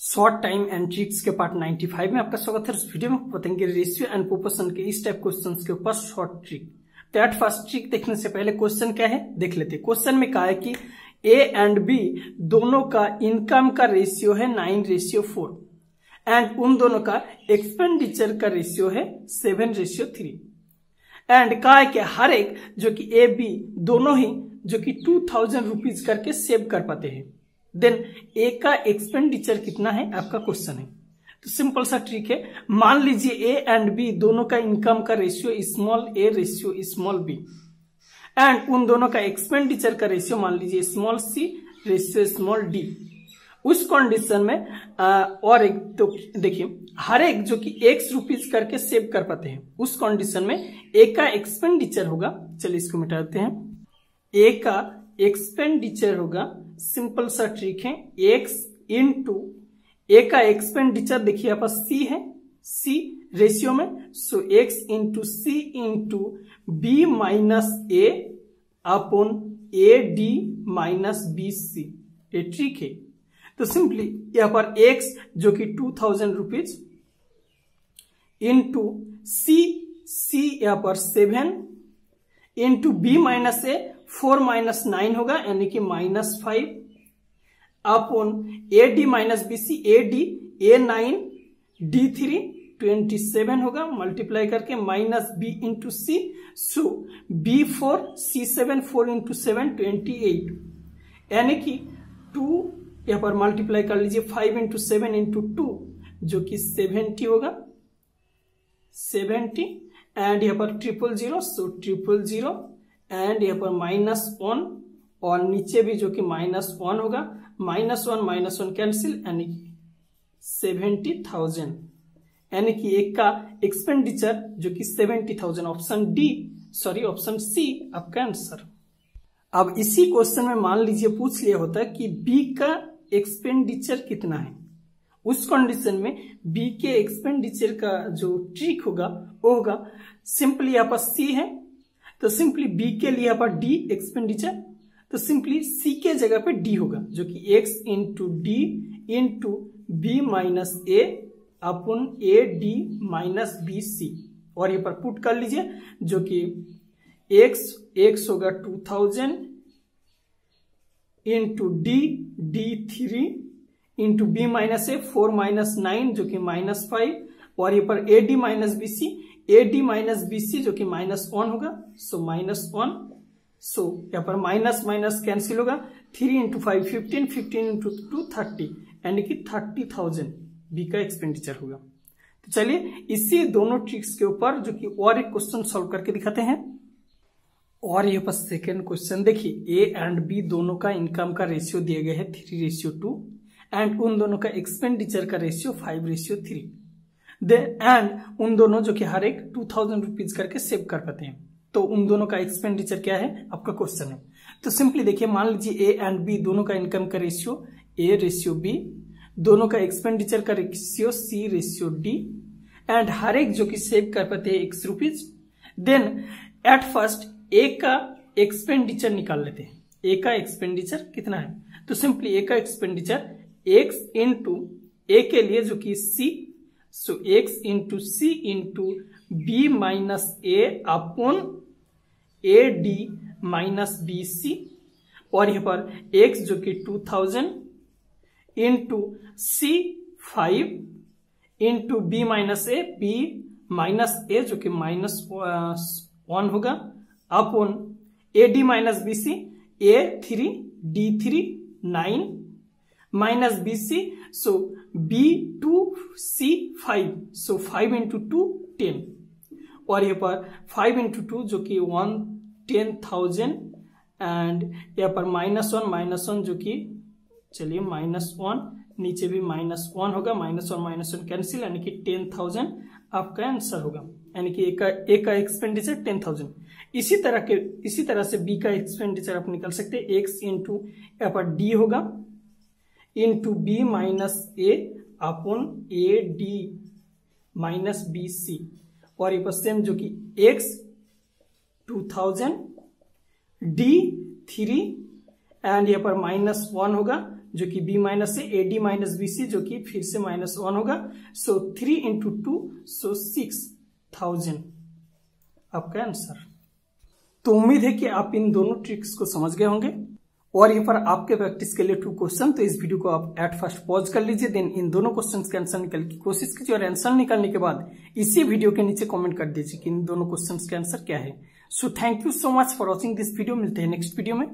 Short time and tricks के part 95 में आपका स्वागत है। इस वीडियो में बताएंगे रेशियो एंड प्रोपोर्शन के इस टाइप क्वेश्चंस के ऊपर शॉर्ट ट्रिक। तो एट फर्स्ट ट्रिक देखने से पहले क्वेश्चन क्या है देख लेते हैं। क्वेश्चन में कहा है कि ए एंड बी दोनों का इनकम का रेशियो है 9:4 एंड उन दोनों का एक्सपेंडिचर का रेशियो है 7:3 एंड कहा है कि हर एक जो कि ए बी दोनों ही जो कि 2000 रुपीज करके सेव कर पाते हैं। देन ए का एक्सपेंडिचर कितना है आपका क्वेश्चन है। तो सिंपल सा ट्रिक है, मान लीजिए ए एंड बी दोनों का इनकम का ratio small a ratio small b and उन दोनों का एक्सपेंडिचर का रेशियो मान लीजिए small c ratio small d. उस कंडीशन में और एक तो देखिए हर एक जो कि x रुपीज करके सेव कर पाते हैं, उस कंडीशन में ए का एक्सपेंडिचर होगा, चलिए इसको मिटा देते हैं। ए का एक्सपेंडिचर होगा, सिंपल सा ट्रिक है, x इंटू ए का एक्सपेंडिचर देखिए यहाँ पर c है, c रेशियो में, so x into C into B minus A upon A D minus B c. ये ट्रिक है। तो सिंपली यहाँ पर x जो कि 2000 रुपीज इंटू सी यहाँ पर 7 into B minus a 4 minus 9 होगा यानी कि -5 upon A D minus B C, a d a 9 d 3 27 होगा मल्टीप्लाई करके minus b into c, so b 4 c 7 4 into 7 28 यानी कि 2 यहाँ पर मल्टीप्लाई कर लीजिए 5 इंटू 7 इंटू 2 जो कि 70 होगा 70 एंड यहाँ पर 000 सो 000 एंड यहाँ पर -1 और नीचे भी जो कि -1 होगा, -1 कैंसिल यानी कि 70,000 यानी कि एक का एक्सपेंडिचर जो कि 70,000। ऑप्शन सी आपका आंसर। अब इसी क्वेश्चन में मान लीजिए पूछ लिया होता है कि बी का एक्सपेंडिचर कितना है। उस कंडीशन में बी के एक्सपेंडिचर का जो ट्रिक होगा वो होगा सिंपली यहाँ पर सी है तो सिंपली बी के लिए यहाँ पर डी एक्सपेंडिचर, तो सिंपली सी के जगह पे डी होगा जो कि x into d into B minus A upon A D minus B C और यहाँ पर पुट कर लीजिए जो कि एक्स होगा 2000 into d 3 into B minus a 4 minus 9 जो कि -5 और यहाँ पर a D minus B C, a D minus B c जो कि -1 होगा, सो -1, सो यहाँ पर माइनस माइनस कैंसिल होगा 3 इंटू 5 15 15 इंटू 2 30 यानी कि 30,000 बी का एक्सपेंडिचर होगा। तो चलिए इसी दोनों ट्रिक्स के ऊपर जो कि और एक क्वेश्चन सॉल्व करके दिखाते हैं। और यहाँ पर सेकेंड क्वेश्चन देखिए, ए एंड बी दोनों का इनकम का रेशियो दिया गया है 3:2 एंड उन दोनों का एक्सपेंडिचर का रेशियो 5:3 एंड उन दोनों जो कि हर एक 2000 रुपीज करके सेव कर पाते हैं। तो उन दोनों का एक्सपेंडिचर क्या है आपका क्वेश्चन है। तो सिंपली देखिए मान लीजिए ए एंड बी दोनों का इनकम का रेशियो ए रेशियो बी, दोनों का एक्सपेंडिचर का ratio c ratio d and हर एक जो कि सेव कर पाते हैं x rupees. Then at first a का एक्सपेंडिचर निकाल लेते हैं। ए का एक्सपेंडिचर कितना है, तो सिंपली ए का एक्सपेंडिचर x इंटू ए के लिए जो कि C, so x into C into B minus A upon A D minus B C और यहाँ पर x जो कि 2000 into C 5 into B minus A जो कि -1 होगा upon A D minus B C, A 3 D 3 9 minus B C, so B 2 C 5, so 5 into 2 10 और यहाँ पर 5 इंटू 2 जो कि 110,000 एंड यहाँ पर -1 जो कि चलिए -1 नीचे भी -1 होगा, -1 कैंसिल यानी कि 10,000 आपका आंसर होगा यानी कि ए का एक्सपेंडिचर 10,000। इसी तरह से बी का एक्सपेंडिचर आप निकल सकते हैं, एक्स इंटू यहाँ पर डी होगा into B minus A upon A D minus B C और ये सेम जो कि x 2000 d 3 एंड यहाँ पर -1 होगा जो कि b माइनस है, AD माइनस BC जो कि फिर से -1 होगा। सो 3 इंटू 2 सो 6000 आपका आंसर। तो उम्मीद है कि आप इन दोनों ट्रिक्स को समझ गए होंगे। और यहाँ पर आपके प्रैक्टिस के लिए 2 क्वेश्चन, तो इस वीडियो को आप एट फर्स्ट पॉज कर लीजिए, देन इन दोनों क्वेश्चंस के आंसर निकालने की कोशिश कीजिए और आंसर निकालने के बाद इसी वीडियो के नीचे कमेंट कर दीजिए कि इन दोनों क्वेश्चंस के आंसर क्या है। So thank you so much for watching this video. मिलते हैं नेक्स्ट वीडियो में।